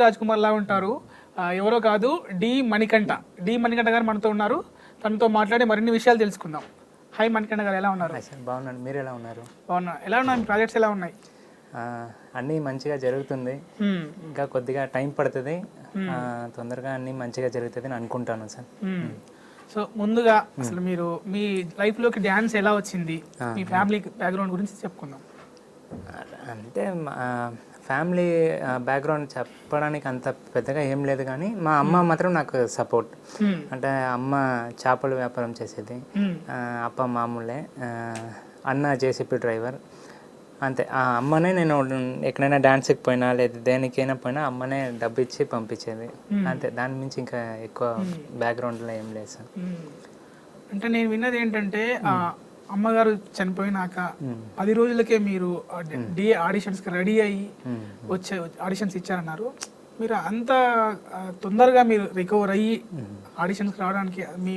రాజ్ కుమార్ లా ఉంటారు. ఎవరో కాదు, డి మణికంఠ గారు మనతో ఉన్నారు. తనతో మాట్లాడి మరిన్ని విషయాలు తెలుసుకుందాం. హాయ్ మణికంఠ గారు, ఎలా ఉన్నారు? బాగున్నాను, మీరు ఎలా ఉన్నారు? బాగున్నా. ఎలా ఉన్నాయి ప్రాజెక్ట్స్, ఎలా ఉన్నాయి? అన్నీ మంచిగా జరుగుతుంది. ఇంకా కొద్దిగా టైం పడుతుంది, తొందరగా అన్నీ మంచిగా జరుగుతుంది అని అనుకుంటాను సార్. సో ముందుగా అసలు మీరు మీ లైఫ్లోకి డ్యాన్స్ ఎలా వచ్చింది, మీ ఫ్యామిలీ బ్యాక్గ్రౌండ్ గురించి చెప్పుకుందాం. అంటే ఫ్యామిలీ బ్యాక్గ్రౌండ్ చెప్పడానికి అంత పెద్దగా ఏం లేదు, కానీ మా అమ్మ మాత్రం నాకు సపోర్ట్. అంటే అమ్మ చేపల వ్యాపారం చేసేది, అప్ప మామూలే, అన్న జేసీపీ డ్రైవర్. అంతే, ఆ అమ్మనే నేను ఎక్కడైనా డాన్స్కి పోయినా లేదా దేనికైనా పోయినా అమ్మనే డబ్బు ఇచ్చి పంపించేది. అంతే, దాని మించి ఇంకా ఎక్కువ బ్యాక్గ్రౌండ్లో ఏం లేదు సార్. అంటే నేను విన్నది ఏంటంటే, అమ్మగారు చనిపోయినాక 10 రోజులకే మీరు డి ఆడిషన్స్కి రెడీ అయ్యి వచ్చే ఆడిషన్స్ ఇచ్చారన్నారు. మీరు అంత తొందరగా మీరు రికవర్ అయ్యి ఆడిషన్స్కి రావడానికి మీ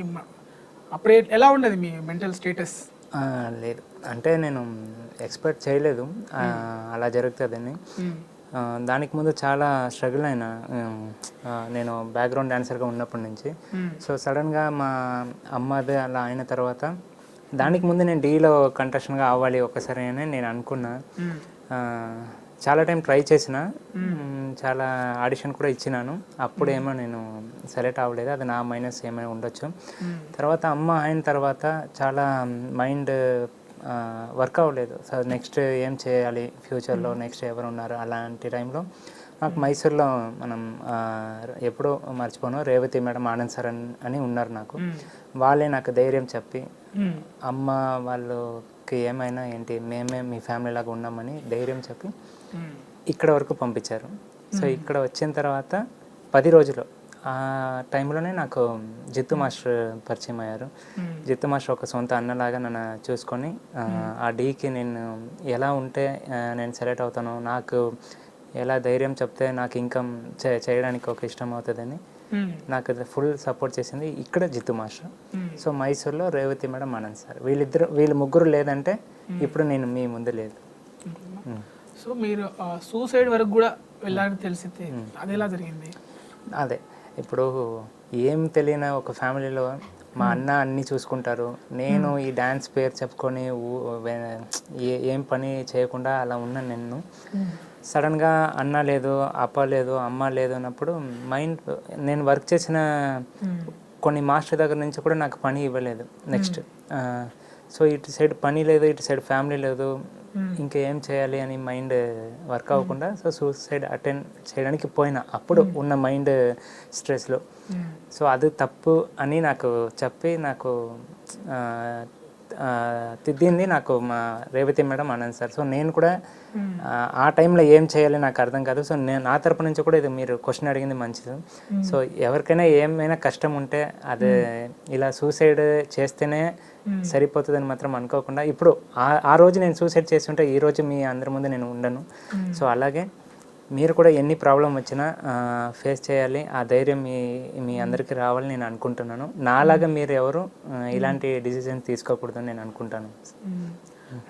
అప్పుడే ఎలా ఉండేది మీ మెంటల్ స్టేటస్? లేదు, అంటే నేను ఎక్స్పెక్ట్ చేయలేదు అలా జరుగుతుందని. దానికి ముందు చాలా స్ట్రగుల్ అయినా నేను బ్యాక్గ్రౌండ్ డాన్సర్గా ఉన్నప్పటి నుంచి. సో సడన్గా మా అమ్మది అలా అయిన తర్వాత, దానికి ముందు నేను డీలో కంటెస్టెంట్గా అవ్వాలి ఒకసారి అని నేను అనుకున్నా. చాలా టైం ట్రై చేసిన, చాలా ఆడిషన్ కూడా ఇచ్చినాను. అప్పుడేమో నేను సెలెక్ట్ అవ్వలేదు, అది నా మైనస్ ఏమైనా ఉండొచ్చు. తర్వాత అమ్మ అయిన తర్వాత చాలా మైండ్ వర్క్ అవ్వలేదు. సో నెక్స్ట్ ఏం చేయాలి ఫ్యూచర్లో, నెక్స్ట్ ఎవరు ఉన్నారు అలాంటి టైంలో నాకు మైసూర్లో మనం ఎప్పుడూ మర్చిపోను, రేవతి మేడం, ఆనంద్ సార్ అని ఉన్నారు నాకు. వాళ్ళే నాకు ధైర్యం చెప్పి, అమ్మ వాళ్ళకి ఏమైనా ఏంటి, మేమే మీ ఫ్యామిలీ లాగా ఉన్నామని ధైర్యం చెప్పి ఇక్కడ వరకు పంపించారు. సో ఇక్కడ వచ్చిన తర్వాత 10 రోజులు ఆ టైంలోనే నాకు జిత్తు మాస్టర్ పరిచయం అయ్యారు. జిత్తు మాస్టర్ ఒక సొంత అన్నలాగా నన్ను చూసుకొని, ఆ డీకి నేను ఎలా ఉంటే నేను సెలెక్ట్ అవుతానో, నాకు ఎలా ధైర్యం చెప్తే నాకు ఇన్కమ్ చేయడానికి ఒక ఇష్టం అవుతుందని నాకు ఫుల్ సపోర్ట్ చేసింది ఇక్కడ జిత్తు మాస్టర్. సో మైసూర్లో రేవతి మేడం, ఆనంద్ సార్, వీళ్ళు ముగ్గురు లేదంటే ఇప్పుడు నేను మీ ముందు లేదు. సో మీరు సూసైడ్ వరకు కూడా వెళ్ళాలని తెలిసింది, అది ఎలా జరిగింది? అదే, ఇప్పుడు ఏం తెలియని ఒక ఫ్యామిలీలో మా అన్న అన్నీ చూసుకుంటారు, నేను ఈ డ్యాన్స్ పేరు చెప్పుకొని ఏం పని చేయకుండా అలా ఉన్నాను. సడన్గా అన్న లేదు, అప్ప లేదు, అమ్మ లేదు అన్నప్పుడు మైండ్, నేను వర్క్ చేసిన కొన్ని మాస్టర్ దగ్గర నుంచి కూడా నాకు పని ఇవ్వలేదు నెక్స్ట్. సో ఇటు సైడ్ పని లేదు, ఇటు సైడ్ ఫ్యామిలీ లేదు, ఇంకా ఏం చేయాలి అని మైండ్ వర్క్ అవ్వకుండా సో సూసైడ్ అటెండ్ చేయడానికి పోయినా అప్పుడు ఉన్న మైండ్ స్ట్రెస్లో. సో అది తప్పు అని నాకు చెప్పి, నాకు తిద్దింది నాకు మా Revathi madam, Anand sir. So నేను కూడా ఆ టైంలో ఏం చేయాలి నాకు అర్థం కాదు. సో నేను నా తరపు నుంచి కూడా ఇది మీరు క్వశ్చన్ అడిగింది మంచిది. సో ఎవరికైనా ఏమైనా కష్టం ఉంటే అది ఇలా సూసైడ్ చేస్తేనే సరిపోతుందని మాత్రం అనుకోకుండా, ఇప్పుడు ఆ రోజు నేను సూసైడ్ చేస్తుంటే ఈ రోజు మీ అందరి ముందు నేను ఉండను. సో అలాగే మీరు కూడా ఎన్ని ప్రాబ్లం వచ్చినా ఫేస్ చేయాలి, ఆ ధైర్యం మీ అందరికీ రావాలని నేను అనుకుంటున్నాను. నాలాగా మీరు ఎవరు ఇలాంటి డిసిజన్ తీసుకోకూడదని నేను అనుకుంటాను.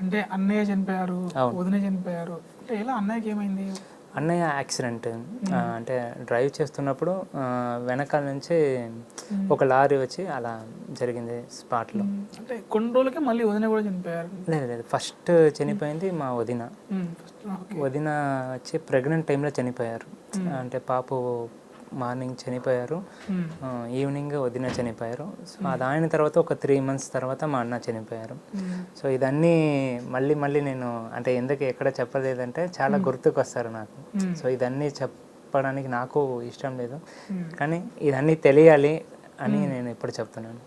అంటే అన్నయ్య చనిపోయారు, వదిన చనిపోయారు, అంటే ఎలా అన్నయ్యకి ఏమైంది? అన్నయ్య యాక్సిడెంట్, అంటే డ్రైవ్ చేస్తున్నప్పుడు వెనకాల నుంచి ఒక లారీ వచ్చి అలా జరిగింది స్పాట్లో. అంటే కొన్ని రోజులకే మళ్ళీ వదిన కూడా చనిపోయారు? లేదు, ఫస్ట్ చనిపోయింది మా వదిన. వదిన వచ్చి ప్రెగ్నెంట్ టైంలో చనిపోయారు. అంటే పాప మార్నింగ్ చనిపోయారు, ఈవినింగ్ వదిన చనిపోయారు. సో అది అయిన తర్వాత ఒక 3 months తర్వాత మా అన్న చనిపోయారు. సో ఇదన్నీ మళ్ళీ నేను అంటే ఎందుకు ఎక్కడ చెప్పలేదంటే చాలా గుర్తుకు వస్తారు నాకు. సో ఇదన్నీ చెప్పడానికి నాకు ఇష్టం లేదు, కానీ ఇదన్నీ తెలియాలి అని నేను ఇప్పుడు చెప్తున్నాను.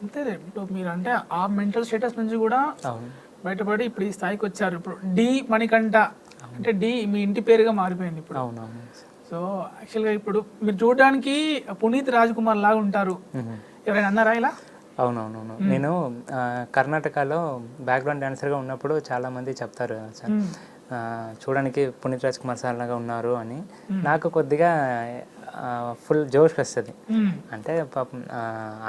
అంతే, ఇప్పుడు మీరు అంటే ఆ మెంటల్ స్టేటస్ నుంచి కూడా బయటపడి ఇప్పుడు ఈ స్థాయికి వచ్చారు. ఇప్పుడు డి మణికంఠ అంటే డి మీ ఇంటి పేరుగా మారిపోయింది ఇప్పుడు. అవునవును. సో యాక్చువల్గా ఇప్పుడు మీరు చూడడానికి పునీత్ రాజ్ కుమార్ లాగా ఉంటారు, ఎవరైనా అన్నారా ఇలా? అవునవునవును, నేను కర్ణాటకలో బ్యాక్గ్రౌండ్ డాన్సర్గా ఉన్నప్పుడు చాలామంది చెప్తారు సార్, చూడడానికి పునీత్ రాజ్ కుమార్ సార్ లాగా ఉన్నారు అని. నాకు కొద్దిగా ఫుల్ జోష్ వస్తుంది. అంటే పాపం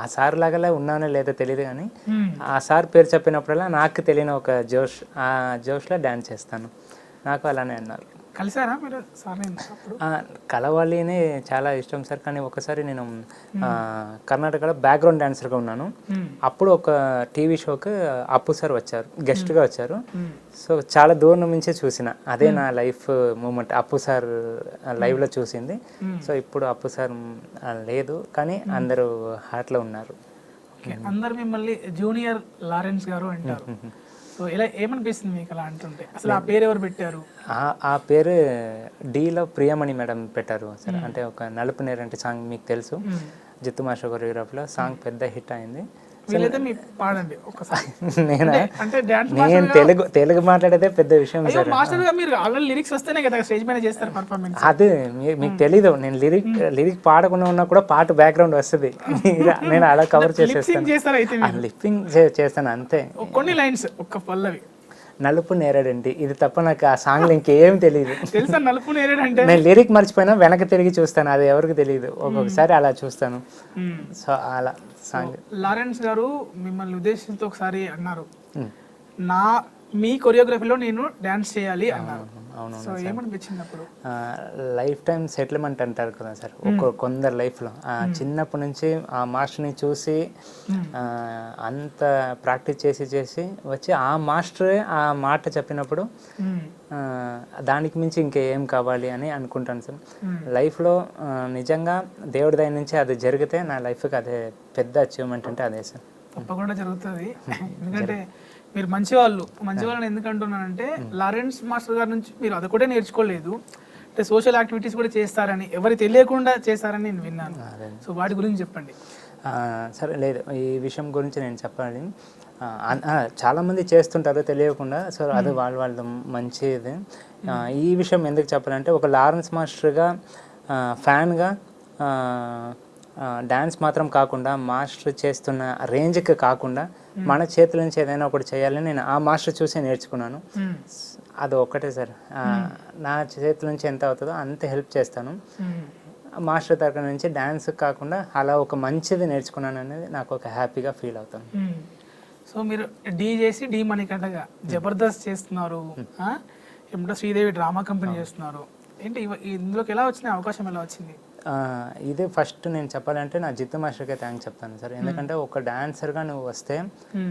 ఆ సార్ లాగా ఉన్నానో లేదో తెలియదు, కానీ ఆ సార్ పేరు చెప్పినప్పుడల్లా నాకు తెలియని ఒక జోష్, ఆ జోష్లో డ్యాన్స్ చేస్తాను. నాకు అలానే అన్నారు. కలిసారా మీరు సార్ అప్పుడు? కలవాలి అని చాలా ఇష్టం సార్. కానీ ఒకసారి నేను కర్ణాటకలో బ్యాక్గ్రౌండ్ డాన్సర్గా ఉన్నాను. అప్పుడు ఒక టీవీ షోకి అప్పు సార్ వచ్చారు, గెస్ట్గా వచ్చారు. సో చాలా దూరం నుంచే చూసిన, అదే నా లైఫ్ మూమెంట్, అప్పు సార్ లైవ్లో చూసింది. సో ఇప్పుడు అప్పు సార్ లేదు, కానీ అందరూ హార్ట్లో ఉన్నారు. అందరు మిమ్మల్ని జూనియర్ లారెన్స్ గారు అంటారు. సో ఇలా ఏమనిపిస్తుంది మీకు అలా అంటుంటే? అసలు ఆ పేరు ఎవరు పెట్టారు? ఆ పేరు డీలో ప్రియమణి మేడం పెట్టారు సార్. అంటే ఒక నలుపు నేరంటే సాంగ్ మీకు తెలుసు, జిత్తు మాస్టర్ కొరియోగ్రాఫ్లో సాంగ్ పెద్ద హిట్ అయింది. వీళ్ళైతే మీరు పాడండి ఒకసారి. నేను తెలుగు మాట్లాడేదే పెద్ద విషయం సార్. మాస్టర్ గా మీరు ఆల్రెడీ లిరిక్స్ వస్తేనే కదా స్టేజ్ పైన చేస్తారు పర్ఫార్మెన్స్. అదే మీకు తెలీదు, నేను లిరిక్ పాడకుండా ఉన్నా కూడా పాట బ్యాక్గ్రౌండ్ వస్తుంది, నేను అలా కవర్ చేసేస్తాను, లిప్పింగ్ చేస్తాను అంతే. కొన్ని లైన్స్ ఒక్క పల్లవి, నలుపు నేరేడండి, ఇది తప్ప నాకు ఆ సాంగ్లు ఇంకేం తెలియదు. తెలుసా నలుపు నేరేడంటే? నేను లిరిక్ మర్చిపోయినా వెనక్కి తిరిగి చూస్తాను, అది ఎవరికి తెలియదు, ఒక్కొక్కసారి అలా చూస్తాను. సో అలా సాంగ్. లారెన్స్ గారు మిమ్మల్ని ఉద్దేశించి ఒకసారి అన్నారు, మీ కొరియోగ్రఫీలో నేను డాన్స్ చేయాలి అన్నారు. సో ఏమనిపించింది అప్పుడు? లైఫ్ టైం సెటిల్మెంట్ అంటారు కదా సార్ కొందరు లైఫ్లో. చిన్నప్పటి నుంచి ఆ మాస్టర్ని చూసి అంత ప్రాక్టీస్ చేసి వచ్చి ఆ మాస్టరే ఆ మాట చెప్పినప్పుడు దానికి మించి ఇంకేం కావాలి అని అనుకుంటాను సార్. లైఫ్లో నిజంగా దేవుడి దయ నుంచి అది జరిగితే నా లైఫ్కి అదే పెద్ద అచీవ్మెంట్ అంటే అదే సార్. తప్పకుండా జరుగుతుంది. ఎందుకంటే మీరు మంచివాళ్ళని ఎందుకు అంటున్నానంటే, లారెన్స్ మాస్టర్ గారి నుంచి మీరు అది కూడా నేర్చుకోలేదు, అంటే సోషల్ యాక్టివిటీస్ కూడా చేస్తారని, ఎవరు తెలియకుండా చేస్తారని నేను విన్నాను. సో వాటి గురించి చెప్పండి. సరే, లేదు ఈ విషయం గురించి నేను చెప్పాలి. చాలామంది చేస్తుంటారు తెలియకుండా, సో అది వాళ్ళ మంచిది. ఈ విషయం ఎందుకు చెప్పాలంటే, ఒక లారెన్స్ మాస్టర్గా ఫ్యాన్గా డ్యాన్స్ మాత్రం కాకుండా మాస్టర్ చేస్తున్న రేంజ్కి కాకుండా మన చేతుల నుంచి ఏదైనా ఒకటి చేయాలని నేను ఆ మాస్టర్ చూసి నేర్చుకున్నాను. అది ఒక్కటే సార్, నా చేతుల నుంచి ఎంత అవుతుందో అంత హెల్ప్ చేస్తాను. మాస్టర్ తరగతి నుంచి డ్యాన్స్ కాకుండా అలా ఒక మంచిది నేర్చుకున్నాను అనేది నాకు ఒక హ్యాపీగా ఫీల్ అవుతాను. సో మీరు డీ చేసి డీ మణికంఠగా జబర్దస్త్ చేస్తున్నారు, ఏమిటో శ్రీదేవి డ్రామా కంపెనీ చేస్తున్నారు. ఏంటి ఇందులోకి ఎలా వచ్చిన అవకాశం ఎలా వచ్చింది? ఇదే ఫస్ట్ నేను చెప్పాలంటే నా జిత్తు మాస్టర్కే థ్యాంక్స్ చెప్తాను సార్. ఎందుకంటే ఒక డాన్సర్గా నువ్వు వస్తే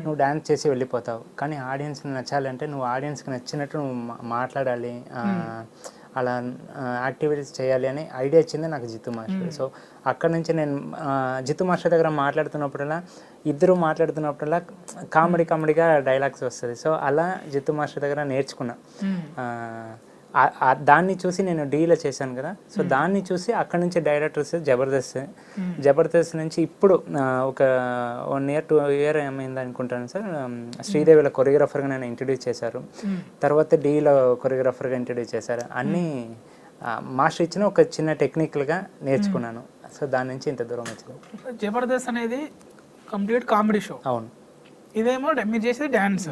నువ్వు డాన్స్ చేసి వెళ్ళిపోతావు, కానీ ఆడియన్స్కి నచ్చాలంటే నువ్వు ఆడియన్స్కి నచ్చినట్టు నువ్వు మాట్లాడాలి, అలా యాక్టివిటీస్ చేయాలి అని ఐడియా ఇచ్చింది నాకు జిత్తు మాస్టర్. సో అక్కడ నుంచి నేను జిత్తు మాస్టర్ దగ్గర మాట్లాడుతున్నప్పుడల్లా ఇద్దరు మాట్లాడుతున్నప్పుడల్లా కామెడీగా డైలాగ్స్ వస్తుంది. సో అలా జిత్తు మాస్టర్ దగ్గర నేర్చుకున్నా. దాన్ని చూసి నేను డీలో చేశాను కదా, సో దాన్ని చూసి అక్కడ నుంచి డైరెక్టర్స్ జబర్దస్త్ నుంచి ఇప్పుడు ఒక 1 year 2 year ఏమైంది అనుకుంటాను సార్, శ్రీదేవిలో కొరియోగ్రాఫర్గా నేను ఇంట్రడ్యూస్ చేశారు, తర్వాత డీలో కొరియోగ్రాఫర్గా ఇంట్రడ్యూస్ చేశారు. అన్నీ మాస్టర్ ఇచ్చిన ఒక చిన్న టెక్నికల్గా నేర్చుకున్నాను. సో దాని నుంచి ఇంత దూరం వచ్చింది. జబర్దస్త్ అనేది కంప్లీట్ కామెడీ షో. అవును. ఇదేమో మీరు చేసేది డాన్స్.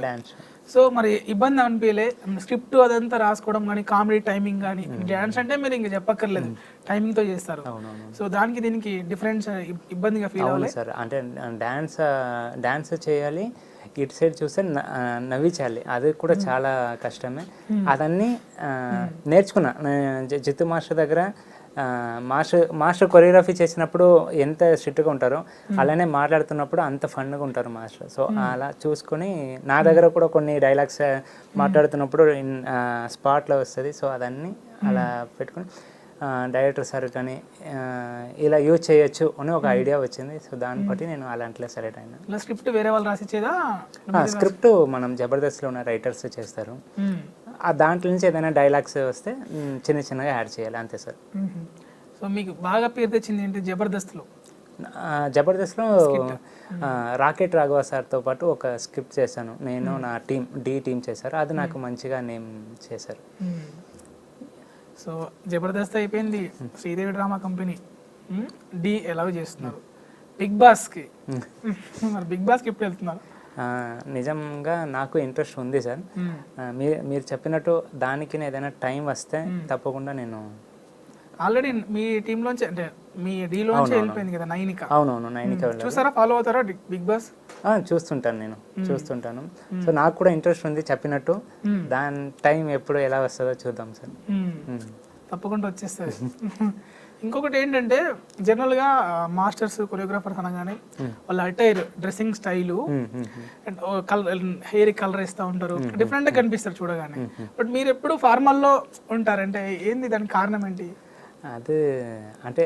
సో మరి ఇబ్బంది అనిపించలే? స్క్రిప్ట్ అదంతా రాసుకోవడం కానీ, కామెడీ టైమింగ్ కానీ, డాన్స్ అంటే మీరు ఇంకా చెప్పక్కర్లేదు, టైమింగ్తో చేస్తారు. సో దానికి దీనికి డిఫరెన్స్ ఇబ్బందిగా ఫీల్ అవ్వాలి సార్. అంటే డాన్స్ చేయాలి, ఇటు సైడ్ చూస్తే నవ్వించాలి, అది కూడా చాలా కష్టమే. అదన్నీ నేర్చుకున్నా జిత్తు మాస్టర్ దగ్గర. మాస్టర్ కొరియోగ్రఫీ చేసినప్పుడు ఎంత స్ట్రిక్ట్గా ఉంటారో అలానే మాట్లాడుతున్నప్పుడు అంత ఫన్గా ఉంటారు మాస్టర్. సో అలా చూసుకొని నా దగ్గర కూడా కొన్ని డైలాగ్స్ మాట్లాడుతున్నప్పుడు స్పాట్లో వస్తుంది. సో అదన్నీ అలా పెట్టుకుని డైరెక్టర్ సార్ కానీ ఇలా యూజ్ చేయొచ్చు అని ఒక ఐడియా వచ్చింది. సో దాన్ని బట్టి నేను అలాంటిలో సెలెక్ట్ అయినా. స్క్రిప్ట్ వేరే వాళ్ళు రాసిచ్చేదా? స్క్రిప్ట్ మనం జబర్దస్త్లో ఉన్న రైటర్స్ చేస్తారు. దాంట్లో నుంచి ఏదైనా డైలాగ్స్ వస్తే చిన్నగా యాడ్ చేయాలి, అంతే సార్. సో మీకు బాగా పేరు తెచ్చింది ఏంటి జబర్దస్త్లో? జబర్దస్త్లో రాకెట్ రాఘవ సార్తో పాటు ఒక స్క్రిప్ట్ చేశాను నేను, నా టీం చేశారు. అది నాకు మంచిగా నేమ్ చేశారు. సో జబర్దస్త్ అయిపోయింది, శ్రీదేవి డ్రామా కంపెనీ, డి ఎలాగో చేస్తున్నారు, బిగ్ బాస్కి. మరి బిగ్ బాస్కి ఎప్పుడు వెళ్తున్నారు? నిజంగా నాకు ఇంట్రెస్ట్ ఉంది సార్. మీరు చెప్పినట్టు దానికి ఏదైనా టైం వస్తే తప్పకుండా నేను. ఆల్రెడీ మీ టీంలోంచి అంటే మీ డీలోంచి వెళ్ళిపోయింది కదా నైనిక. అవునవును, నైనిక వెళ్ళారు. చూసారా, ఫాలో అవుతారా బిగ్ బాస్? చూస్తుంటాను, నేను చూస్తుంటాను. సో నాకు కూడా ఇంట్రెస్ట్ ఉంది చెప్పినట్టు. దాని టైం ఎప్పుడు ఎలా వస్తుందో చూద్దాం సార్. తప్పకుండా వచ్చేస్తుంది. ఇంకొకటి ఏంటంటే జనరల్గా మాస్టర్స్ కొరియోగ్రాఫర్స్ అనగానే వాళ్ళ attire, dressing style and colour, hair colour వేస్తూ ఉంటారు, డిఫరెంట్గా కనిపిస్తారు చూడగానే. బట్ మీరు ఎప్పుడు ఫార్మల్లో ఉంటారంటే ఏంది, దానికి కారణం ఏంటి? అదే అంటే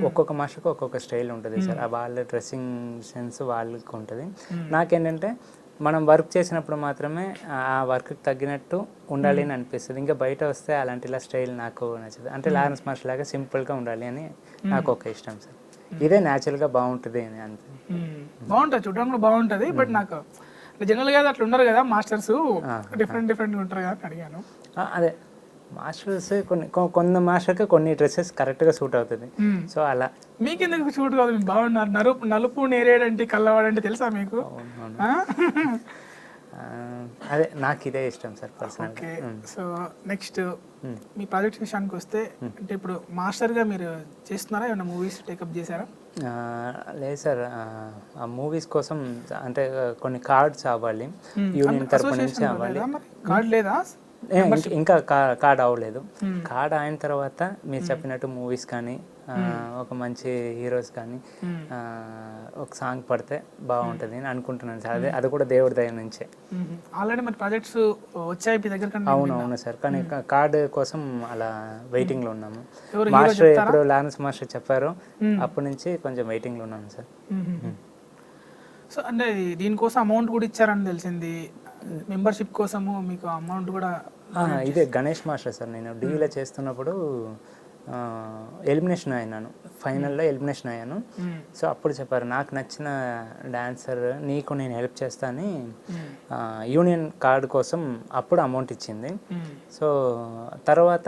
ఒక్కొక్క మాస్టర్కి ఒక్కొక్క స్టైల్ ఉంటుంది సార్. వాళ్ళ డ్రెస్సింగ్ సెన్స్ వాళ్ళకి ఉంటుంది. నాకేంటంటే మనం వర్క్ చేసినప్పుడు మాత్రమే ఆ వర్క్కి తగ్గినట్టు ఉండాలి అని అనిపిస్తుంది. ఇంకా బయట వస్తే అలాంటి స్టైల్ నాకు నచ్చదు. అంటే లారెన్స్ మాస్టర్ లాగా సింపుల్గా ఉండాలి అని నాకు ఒక ఇష్టం సార్. ఇదే న్యాచురల్గా బాగుంటుంది అని అంతే. బాగుంటుంది, చూడడానికి బాగుంటుంది. బట్ నాకు జనరల్గా అట్లా ఉండరు కదా మాస్టర్స్, డిఫరెంట్గా ఉంటారు కదా అడిగాను. అదే మాస్టర్స్ కొన్ని మాస్టర్కి కొన్ని డ్రెస్సెస్ కరెక్ట్గా సూట్ అవుతుంది. సో అలా మీకెందుకు సూట్ కాదు? మీకు బాగున్నారు. నలుపు నేరేడంటే కల్లవాడంటే తెలుసా మీకు? అదే నాకు ఇదే ఇష్టం sir personal. Okay, so next మీ ప్రాజెక్ట్ విషయానికి వస్తే, అంటే ఇప్పుడు మాస్టర్గా మీరు చేస్తున్నారా, ఏమైనా మూవీస్ టేకప్ చేశారా? లేదు సార్, ఆ మూవీస్ కోసం అంటే కొన్ని కార్డ్స్ అవ్వాలి, యూనియన్ తరపు నుంచి అవ్వాలి. కార్డ్ లేదా? ఇంకా కార్డ్ అవ్వలేదు. కార్డ్ అయిన తర్వాత మీరు చెప్పినట్టు మూవీస్ కానీ ఒక మంచి హీరోస్ కానీ ఒక సాంగ్ పడితే బాగుంటుంది అని అనుకుంటున్నాను సార్. అది కూడా దేవుడి దయ నుంచే. ఆల్రెడీ మరి ప్రాజెక్ట్స్ వచ్చాయి మీ దగ్గర? అవును సార్, కానీ కార్డ్ కోసం అలా వెయిటింగ్లో ఉన్నాము. మాస్టర్ ఎప్పుడు లారెన్స్ మాస్టర్ చెప్పారో అప్పటి నుంచి కొంచెం వెయిటింగ్లో ఉన్నాను సార్. సో అంటే దీనికోసం అమౌంట్ కూడా ఇచ్చారని తెలిసింది, మెంబర్షిప్ కోసము మీకు అమౌంట్ కూడా. ఇదే గణేష్ మాస్టర్ సార్, నేను డీలో చేస్తున్నప్పుడు ఎలిమినేషన్ అయినాను, ఫైనల్లో ఎలిమినేషన్ అయ్యాను. సో అప్పుడు చెప్పారు, నాకు నచ్చిన డాన్సర్ నీకు నేను హెల్ప్ చేస్తా అని యూనియన్ కార్డు కోసం అప్పుడు అమౌంట్ ఇచ్చింది. సో తర్వాత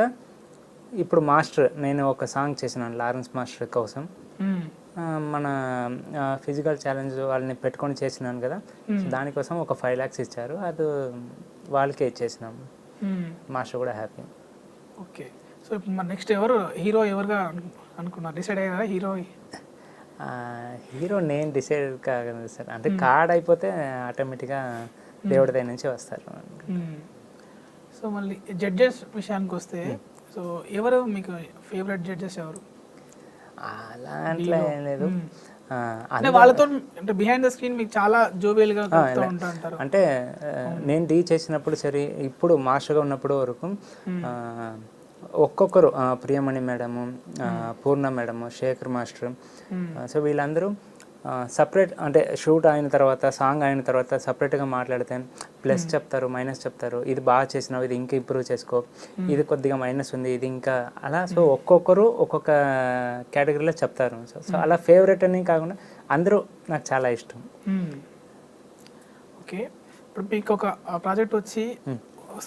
ఇప్పుడు మాస్టర్, నేను ఒక సాంగ్ చేసినాను లారెన్స్ మాస్టర్ కోసం, మన ఫిజికల్ ఛాలెంజ్ వాళ్ళని పెట్టుకొని చేసినాను కదా, దానికోసం ఒక 5 lakhs ఇచ్చారు, అది వాళ్ళకే ఇచ్చేసినాము. మాస్టర్ కూడా హ్యాపీ. ఓకే, సో ఇప్పుడు మరి నెక్స్ట్ ఎవరు హీరో, ఎవరుగా అనుకున్నారు, డిసైడ్ అయ్యారా? హీరో నేను డిసైడ్ కాగలను సార్. అంటే కార్డ్ అయిపోతే ఆటోమేటిక్గా దేవుడి దగ్గర నుంచి వస్తారు. సో మళ్ళీ జడ్జెస్ విషయానికి వస్తే, సో ఎవరు మీకు ఫేవరెట్ జడ్జెస్ ఎవరు? అలా అట్లా ఏం లేదు, అంటే వాళ్ళతో అంటే బిహైండ్ ద స్క్రీన్ మీకు చాలా జోవియల్గా ఉంటారు. అంటే నేను డీ చేసినప్పుడు సరే, ఇప్పుడు మాస్టర్గా ఉన్నప్పుడు వరకు ఒక్కొక్కరు, ప్రియమణి మేడము, పూర్ణ మేడము, శేఖర్ మాస్టర్, సో వీళ్ళందరూ సపరేట్, అంటే షూట్ అయిన తర్వాత, సాంగ్ అయిన తర్వాత సపరేట్గా మాట్లాడితే ప్లస్ చెప్తారు, మైనస్ చెప్తారు. ఇది బాగా చేసినావు, ఇది ఇంకా ఇంప్రూవ్ చేసుకో, ఇది కొద్దిగా మైనస్ ఉంది, ఇది ఇంకా అలా. సో ఒక్కొక్కరు ఒక్కొక్క కేటగిరీలో చెప్తారు. సో అలా ఫేవరెట్ అని కాకుండా అందరూ నాకు చాలా ఇష్టం. ఓకే, ఇప్పుడు మీకు ఒక ప్రాజెక్ట్ వచ్చి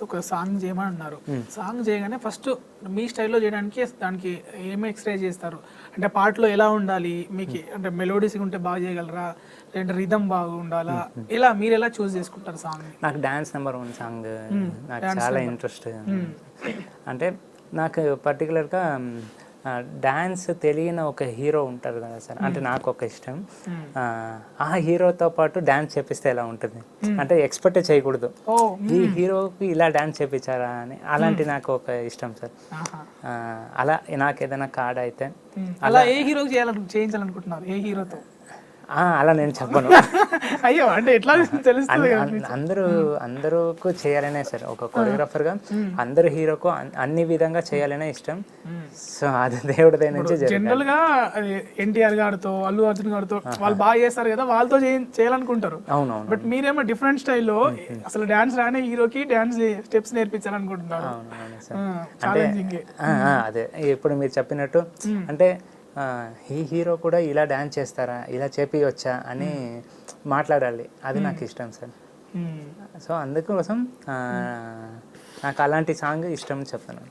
ఒక సాంగ్ చేయమని అన్నారు. సాంగ్ చేయగానే ఫస్ట్ మీ స్టైల్లో చేయడానికి దానికి ఏమి ఎక్స్ప్రెస్ చేస్తారు? అంటే పాటలో ఎలా ఉండాలి మీకు? అంటే మెలోడీస్ ఉంటే బాగా చేయగలరా, లేదంటే రిథమ్ బాగా ఉండాలా? ఇలా మీరు ఎలా చూస్ చేసుకుంటారు సాంగ్? నాకు డాన్స్ నెంబర్ 1 సాంగ్ నాకు చాలా ఇంట్రెస్ట్. అంటే నాకు పర్టికులర్గా డాన్స్ తెలియని ఒక హీరో ఉంటారు కదా సార్, అంటే నాకు ఒక ఇష్టం. ఆ హీరోతో పాటు డాన్స్ చేపిస్తే ఎలా ఉంటుంది, అంటే ఎక్స్పెక్ట్ చేయకూడదు ఈ హీరోకి ఇలా డాన్స్ చేపించారా అని. అలాంటి నాకు ఒక ఇష్టం సార్. అలా నాకు ఏదైనా కార్డ్ అయితే అలా ఏ హీరోకి చేయించాలనుకుంటున్నారు? ఏ హీరోతో? అలా నేను చెప్పను. అయ్యో, అంటే ఎట్లా తెలుస్తుంది? అందరూకు చేయాలనే సార్, ఒక కొరియోగ్రాఫర్గా అందరు హీరోకు అన్ని విధంగా చేయాలనే ఇష్టం. సో అది దేవుడి దగ్గర నుంచి. జనరల్ గా ఎన్టీఆర్ గారితో, అల్లు అర్జున్ గారితో వాళ్ళు బాగా చేస్తారు కదా, వాళ్ళతో చేయాలనుకుంటారు. అవునవును. బట్ మీరేమో డిఫరెంట్ స్టైల్లో అసలు డాన్స్ రానే హీరోకి డాన్స్ స్టెప్స్ నేర్పించాలనుకుంటున్నారు. అదే ఇప్పుడు మీరు చెప్పినట్టు, అంటే ఈ హీరో కూడా ఇలా డాన్స్ చేస్తారా, ఇలా చేపియొచ్చా అని మాట్లాడాలి, అది నాకు ఇష్టం సార్. సో అందుకోసం నాకు అలాంటి సాంగ్ ఇష్టం చెప్తాను.